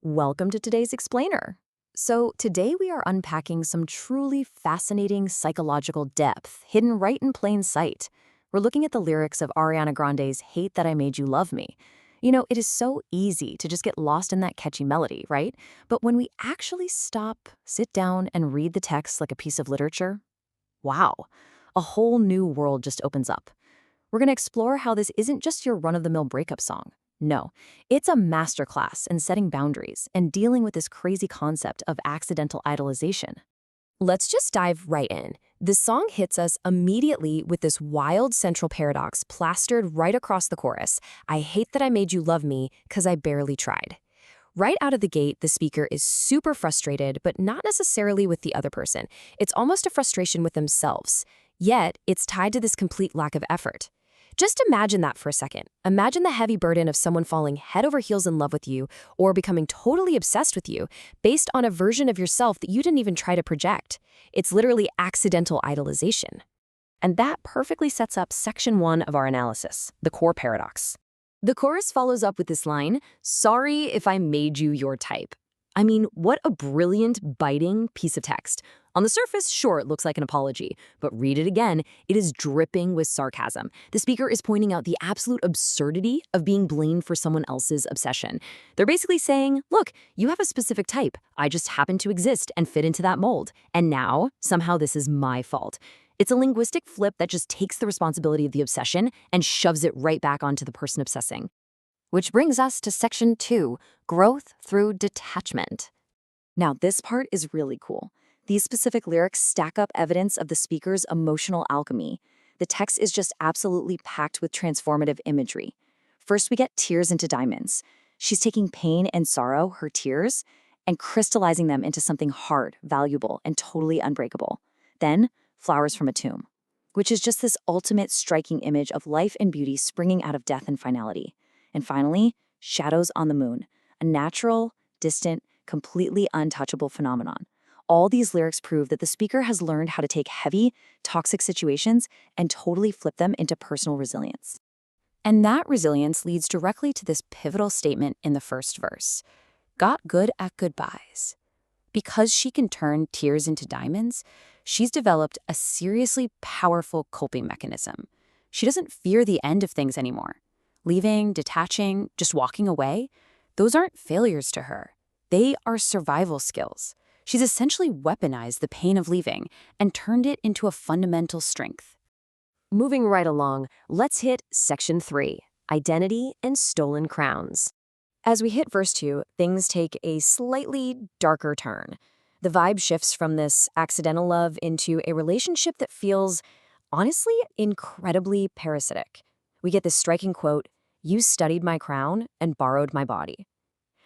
Welcome to today's explainer. So, today we are unpacking some truly fascinating psychological depth hidden right in plain sight. We're looking at the lyrics of Ariana Grande's Hate That I Made You Love Me. It is so easy to just get lost in that catchy melody, right? But when we actually stop, sit down, and read the text like a piece of literature, wow, a whole new world just opens up. We're going to explore how this isn't just your run-of-the-mill breakup song. No, it's a masterclass in setting boundaries and dealing with this crazy concept of accidental idolization. Let's just dive right in. This song hits us immediately with this wild central paradox plastered right across the chorus. I hate that I made you love me because I barely tried. Right out of the gate, the speaker is super frustrated, but not necessarily with the other person. It's almost a frustration with themselves. Yet, it's tied to this complete lack of effort. Just imagine that for a second. Imagine the heavy burden of someone falling head over heels in love with you or becoming totally obsessed with you based on a version of yourself that you didn't even try to project. It's literally accidental idolization. And that perfectly sets up section 1 of our analysis, the core paradox. The chorus follows up with this line, "Sorry if I made you your type." I mean, what a brilliant, biting piece of text. On the surface, sure, it looks like an apology, but read it again, it is dripping with sarcasm. The speaker is pointing out the absolute absurdity of being blamed for someone else's obsession. They're basically saying, look, you have a specific type. I just happen to exist and fit into that mold. And now, somehow this is my fault. It's a linguistic flip that just takes the responsibility of the obsession and shoves it right back onto the person obsessing. Which brings us to section 2, growth through detachment. Now, this part is really cool. These specific lyrics stack up evidence of the speaker's emotional alchemy. The text is just absolutely packed with transformative imagery. First, we get tears into diamonds. She's taking pain and sorrow, her tears, and crystallizing them into something hard, valuable, and totally unbreakable. Then, flowers from a tomb, which is just this ultimate striking image of life and beauty springing out of death and finality. And finally, shadows on the moon, a natural, distant, completely untouchable phenomenon. All these lyrics prove that the speaker has learned how to take heavy, toxic situations and totally flip them into personal resilience. And that resilience leads directly to this pivotal statement in the first verse. Got good at goodbyes. Because she can turn tears into diamonds, she's developed a seriously powerful coping mechanism. She doesn't fear the end of things anymore. Leaving, detaching, just walking away, those aren't failures to her. They are survival skills. She's essentially weaponized the pain of leaving and turned it into a fundamental strength. Moving right along, let's hit section 3, identity and stolen crowns. As we hit verse 2, things take a slightly darker turn. The vibe shifts from this accidental love into a relationship that feels, honestly, incredibly parasitic. We get this striking quote, "You studied my crown and borrowed my body."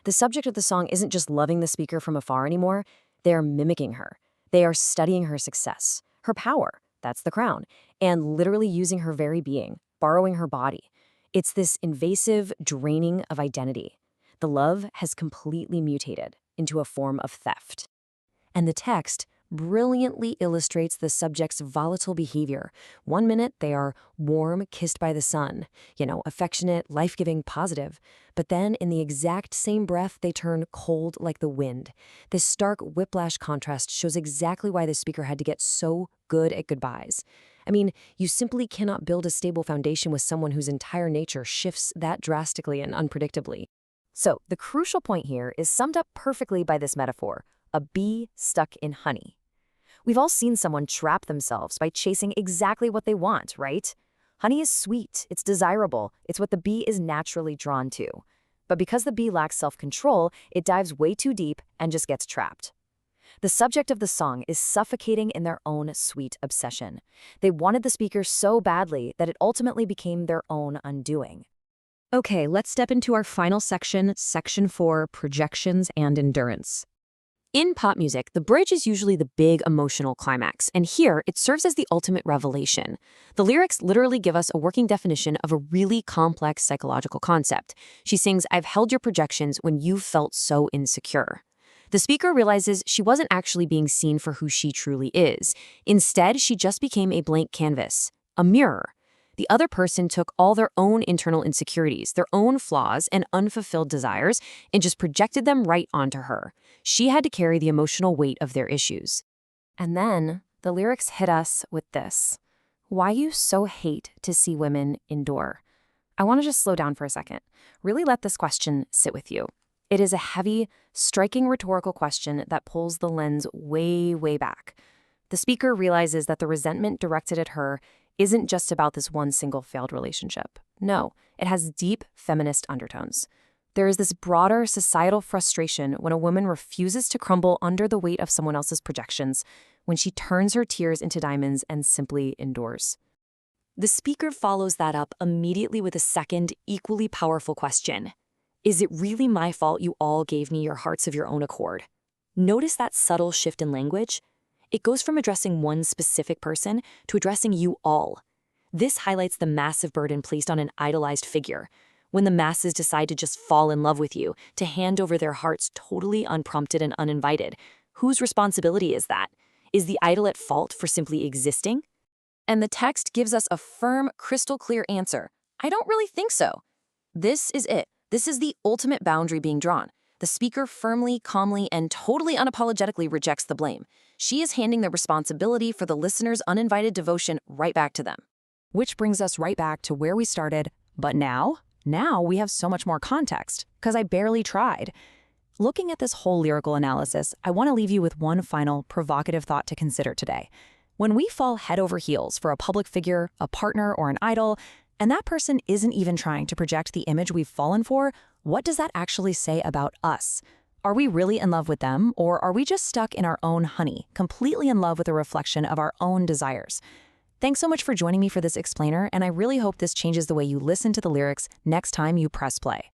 The subject of the song isn't just loving the speaker from afar anymore, they are mimicking her. They are studying her success, her power, that's the crown, and literally using her very being, borrowing her body. It's this invasive draining of identity. The love has completely mutated into a form of theft. And the text brilliantly illustrates the subject's volatile behavior. One minute, they are warm, kissed by the sun, affectionate, life-giving, positive. But then, in the exact same breath, they turn cold like the wind. This stark whiplash contrast shows exactly why the speaker had to get so good at goodbyes. I mean, you simply cannot build a stable foundation with someone whose entire nature shifts that drastically and unpredictably. So, the crucial point here is summed up perfectly by this metaphor, a bee stuck in honey. We've all seen someone trap themselves by chasing exactly what they want, right? Honey is sweet, it's desirable, it's what the bee is naturally drawn to. But because the bee lacks self-control, it dives way too deep and just gets trapped. The subject of the song is suffocating in their own sweet obsession. They wanted the speaker so badly that it ultimately became their own undoing. Okay, let's step into our final section, section 4, projections and endurance. In pop music, the bridge is usually the big emotional climax, and here it serves as the ultimate revelation. The lyrics literally give us a working definition of a really complex psychological concept. She sings, "I've held your projections when you felt so insecure." The speaker realizes she wasn't actually being seen for who she truly is. Instead, she just became a blank canvas, a mirror. The other person took all their own internal insecurities, their own flaws and unfulfilled desires, and just projected them right onto her. She had to carry the emotional weight of their issues. And then the lyrics hit us with this: "Why you so hate to see women endure?" I want to just slow down for a second. Really let this question sit with you. It is a heavy, striking rhetorical question that pulls the lens way, way back. The speaker realizes that the resentment directed at her isn't just about this one single failed relationship. No, it has deep feminist undertones. There is this broader societal frustration when a woman refuses to crumble under the weight of someone else's projections, when she turns her tears into diamonds and simply endures. The speaker follows that up immediately with a second, equally powerful question. Is it really my fault you all gave me your hearts of your own accord? Notice that subtle shift in language? It goes from addressing one specific person to addressing you all. This highlights the massive burden placed on an idolized figure. When the masses decide to just fall in love with you, to hand over their hearts totally unprompted and uninvited, whose responsibility is that? Is the idol at fault for simply existing? And the text gives us a firm, crystal-clear answer. I don't really think so. This is it. This is the ultimate boundary being drawn. The speaker firmly, calmly, and totally unapologetically rejects the blame. She is handing the responsibility for the listener's uninvited devotion right back to them. Which brings us right back to where we started. But now we have so much more context, because I barely tried. Looking at this whole lyrical analysis, I want to leave you with one final provocative thought to consider today. When we fall head over heels for a public figure, a partner, or an idol, and that person isn't even trying to project the image we've fallen for, what does that actually say about us? Are we really in love with them, or are we just stuck in our own honey, completely in love with a reflection of our own desires? Thanks so much for joining me for this explainer, and I really hope this changes the way you listen to the lyrics next time you press play.